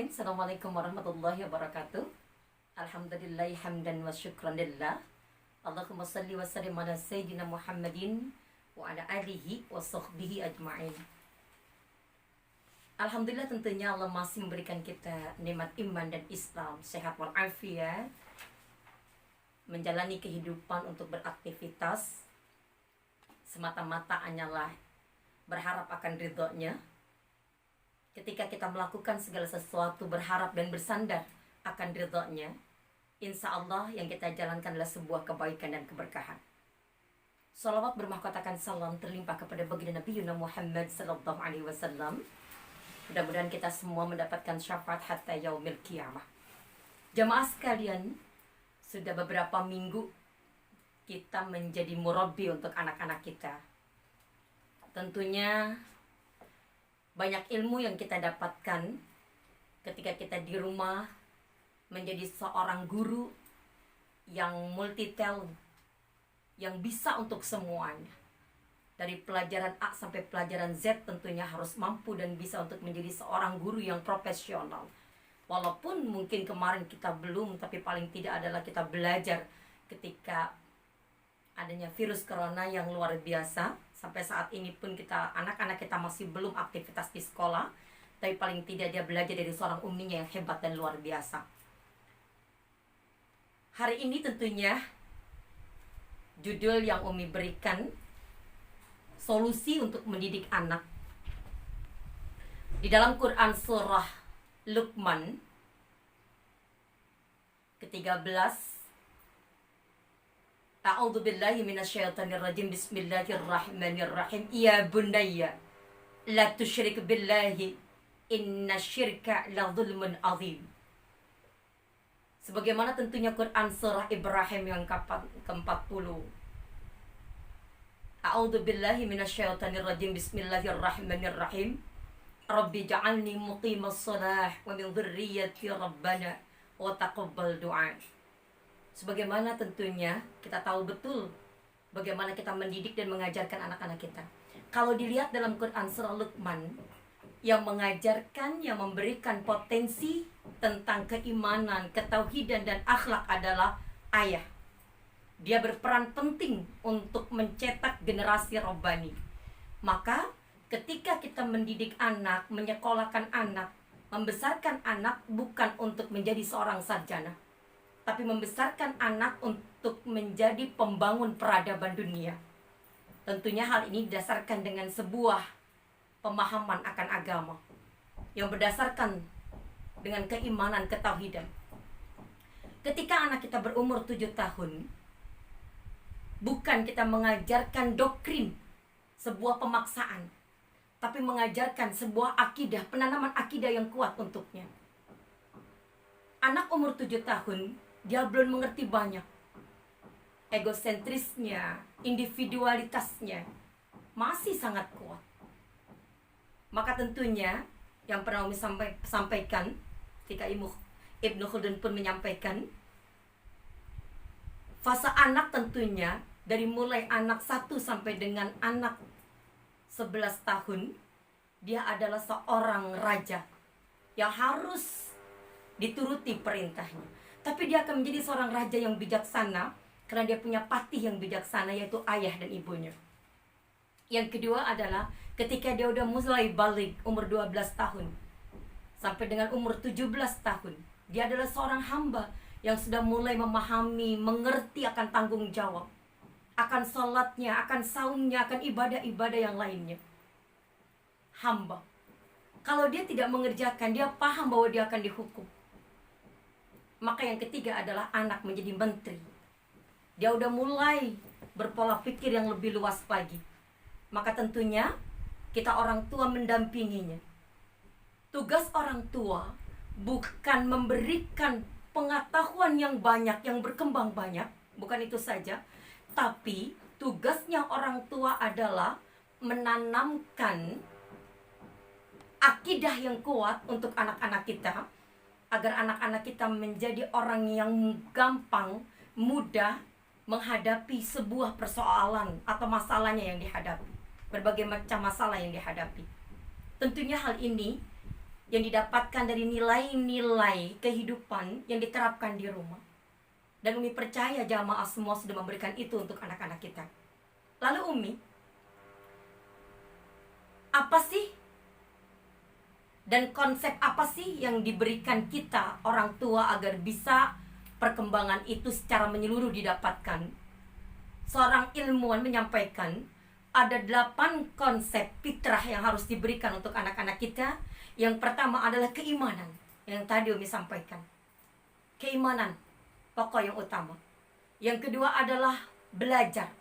Bismillahirrahmanirrahim. Assalamualaikum warahmatullahi wabarakatuh. Alhamdulillah hamdan wa syukran lillah. Allahumma salli wa sallim ala sayyidina Muhammadin wa ala alihi wa sahbihi ajma'in. Alhamdulillah, tentunya Allah masih memberikan kita nikmat iman dan Islam, sehat walafiat, menjalani kehidupan untuk beraktivitas semata-mata hanyalah berharap akan ridhonya. Ketika kita melakukan segala sesuatu berharap dan bersandar akan ridhonya, insya Allah yang kita jalankan adalah sebuah kebaikan dan keberkahan. Salawat bermahkotakan salam terlimpah kepada baginda Nabi Muhammad sallallahu alaihi wasallam. Mudah-mudahan kita semua mendapatkan syafaat hatta yaumil qiyamah. Jamaah sekalian, sudah beberapa minggu kita menjadi murabbi untuk anak-anak kita. Tentunya banyak ilmu yang kita dapatkan ketika kita di rumah menjadi seorang guru yang multi talent, yang bisa untuk semuanya. Dari pelajaran A sampai pelajaran Z tentunya harus mampu dan bisa untuk menjadi seorang guru yang profesional. Walaupun mungkin kemarin kita belum, tapi paling tidak adalah kita belajar ketika adanya virus corona yang luar biasa. Sampai saat ini pun anak-anak kita masih belum aktivitas di sekolah, tapi paling tidak dia belajar dari seorang uminya yang hebat dan luar biasa. Hari ini tentunya judul yang Umi berikan, solusi untuk mendidik anak. Di dalam Quran surah Luqman ke-13, A'udzu billahi minasyaitonir rajim. Bismillahirrahmanirrahim. Ya bunayya la tusyrik billahi innasyirka la dzulmun adzim. Sebagaimana tentunya Quran surah Ibrahim yang ke-40. A'udzu billahi minasyaitonir rajim. Bismillahirrahmanirrahim. Rabbi ja'alni muqimas shalah wa min dzurriyyati rabbana wa taqabbal du'a. Sebagaimana tentunya kita tahu betul bagaimana kita mendidik dan mengajarkan anak-anak kita. Kalau dilihat dalam Quran surah Luqman, yang mengajarkan, yang memberikan potensi tentang keimanan, ketauhidan dan akhlak adalah ayah. Dia berperan penting untuk mencetak generasi robbani. Maka ketika kita mendidik anak, menyekolahkan anak, membesarkan anak bukan untuk menjadi seorang sarjana, tapi membesarkan anak untuk menjadi pembangun peradaban dunia. Tentunya hal ini didasarkan dengan sebuah pemahaman akan agama yang berdasarkan dengan keimanan, ketauhidan. Ketika anak kita berumur 7 tahun, bukan kita mengajarkan doktrin, sebuah pemaksaan, tapi mengajarkan sebuah akidah, penanaman akidah yang kuat untuknya. Anak umur 7 tahun, dia belum mengerti banyak. Egosentrisnya, individualitasnya masih sangat kuat. Maka tentunya yang pernah Umi sampaikan ketika Ibnu Khaldun pun menyampaikan, fase anak tentunya dari mulai anak 1 sampai dengan anak 11 tahun, dia adalah seorang raja yang harus dituruti perintahnya. Tapi dia akan menjadi seorang raja yang bijaksana karena dia punya patih yang bijaksana, yaitu ayah dan ibunya. Yang kedua adalah ketika dia udah mulai balik umur 12 tahun sampai dengan umur 17 tahun, dia adalah seorang hamba yang sudah mulai memahami, mengerti akan tanggung jawab, akan sholatnya, akan saumnya, akan ibadah-ibadah yang lainnya. Hamba. Kalau dia tidak mengerjakan, dia paham bahwa dia akan dihukum. Maka yang ketiga adalah anak menjadi menteri. Dia udah mulai berpola pikir yang lebih luas lagi. Maka tentunya kita orang tua mendampinginya. Tugas orang tua bukan memberikan pengetahuan yang banyak, yang berkembang banyak, bukan itu saja, tapi tugasnya orang tua adalah menanamkan akidah yang kuat untuk anak-anak kita, agar anak-anak kita menjadi orang yang gampang, mudah menghadapi sebuah persoalan atau masalahnya yang dihadapi. Berbagai macam masalah yang dihadapi. Tentunya hal ini yang didapatkan dari nilai-nilai kehidupan yang diterapkan di rumah. Dan Umi percaya jamaah semua sudah memberikan itu untuk anak-anak kita. Lalu Umi, apa sih dan konsep apa sih yang diberikan kita orang tua agar bisa perkembangan itu secara menyeluruh didapatkan? Seorang ilmuwan menyampaikan ada 8 konsep fitrah yang harus diberikan untuk anak-anak kita. Yang pertama adalah keimanan, yang tadi Umi sampaikan. Keimanan, pokok yang utama. Yang kedua adalah belajar.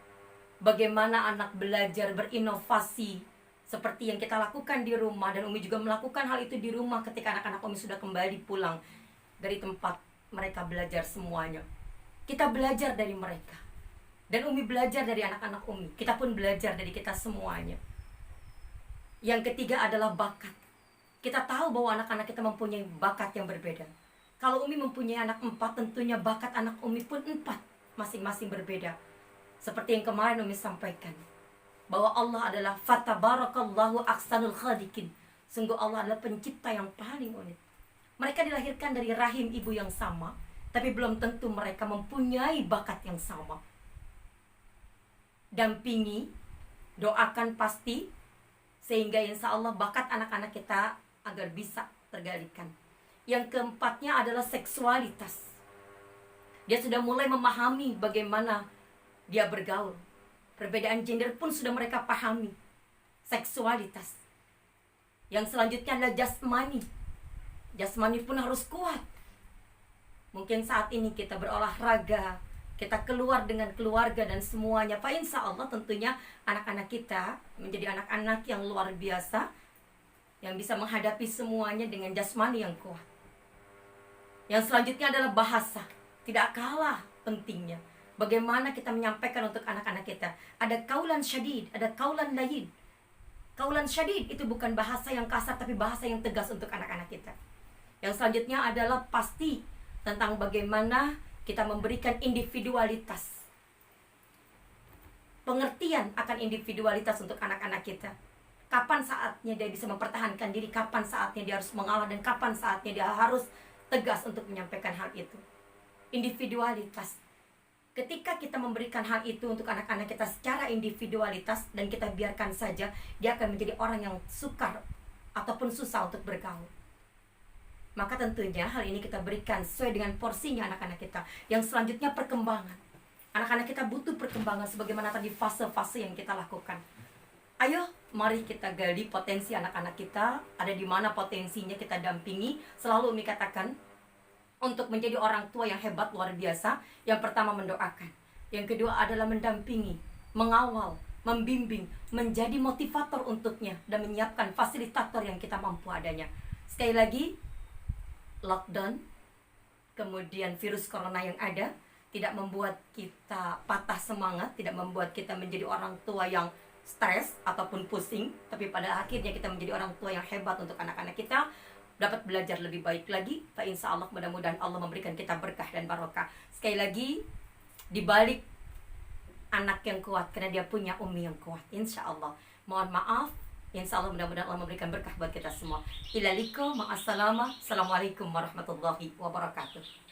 Bagaimana anak belajar berinovasi seperti yang kita lakukan di rumah. Dan Umi juga melakukan hal itu di rumah ketika anak-anak Umi sudah kembali pulang dari tempat mereka belajar semuanya. Kita belajar dari mereka. Dan Umi belajar dari anak-anak Umi. Kita pun belajar dari kita semuanya. Yang ketiga adalah bakat. Kita tahu bahwa anak-anak kita mempunyai bakat yang berbeda. Kalau Umi mempunyai anak 4, tentunya bakat anak Umi pun 4. Masing-masing berbeda. Seperti yang kemarin Umi sampaikan. Bahwa Allah adalah fatabarakallahu ahsanul khaliqin. Sungguh Allah adalah pencipta yang paling unik. Mereka dilahirkan dari rahim ibu yang sama. Tapi belum tentu mereka mempunyai bakat yang sama. Dampingi, doakan pasti, sehingga insya Allah bakat anak-anak kita agar bisa tergalikan. Yang keempatnya adalah seksualitas. Dia sudah mulai memahami bagaimana dia bergaul. Perbedaan gender pun sudah mereka pahami. Seksualitas. Yang selanjutnya adalah jasmani. Jasmani pun harus kuat. Mungkin saat ini kita berolahraga, kita keluar dengan keluarga dan semuanya. Pak, insya Allah tentunya anak-anak kita menjadi anak-anak yang luar biasa, yang bisa menghadapi semuanya dengan jasmani yang kuat. Yang selanjutnya adalah bahasa. Tidak kalah pentingnya. Bagaimana kita menyampaikan untuk anak-anak kita. Ada kaulan syadid, ada kaulan layin. Kaulan syadid itu bukan bahasa yang kasar, tapi bahasa yang tegas untuk anak-anak kita. Yang selanjutnya adalah pasti tentang bagaimana kita memberikan individualitas. Pengertian akan individualitas untuk anak-anak kita. Kapan saatnya dia bisa mempertahankan diri, kapan saatnya dia harus mengalah, dan kapan saatnya dia harus tegas untuk menyampaikan hal itu. Individualitas. Ketika kita memberikan hal itu untuk anak-anak kita secara individualitas dan kita biarkan saja, dia akan menjadi orang yang sukar ataupun susah untuk bergaul. Maka tentunya hal ini kita berikan sesuai dengan porsinya anak-anak kita. Yang selanjutnya perkembangan. Anak-anak kita butuh perkembangan sebagaimana tadi fase-fase yang kita lakukan. Ayo, mari kita gali potensi anak-anak kita. Ada di mana potensinya kita dampingi. Selalu Umi katakan, untuk menjadi orang tua yang hebat luar biasa, yang pertama mendoakan. Yang kedua adalah mendampingi, mengawal, membimbing, menjadi motivator untuknya, dan menyiapkan fasilitator yang kita mampu adanya. Sekali lagi, lockdown, kemudian virus corona yang ada, tidak membuat kita patah semangat, tidak membuat kita menjadi orang tua yang stres ataupun pusing, tapi pada akhirnya kita menjadi orang tua yang hebat untuk anak-anak kita, dapat belajar lebih baik lagi. Fa insya Allah, mudah-mudahan Allah memberikan kita berkah dan barokah. Sekali lagi, dibalik anak yang kuat karena dia punya umi yang kuat, insya Allah. Mohon maaf, insya Allah mudah-mudahan Allah memberikan berkah buat kita semua. Ila liqa, ma'assalama, assalamualaikum warahmatullahi wabarakatuh.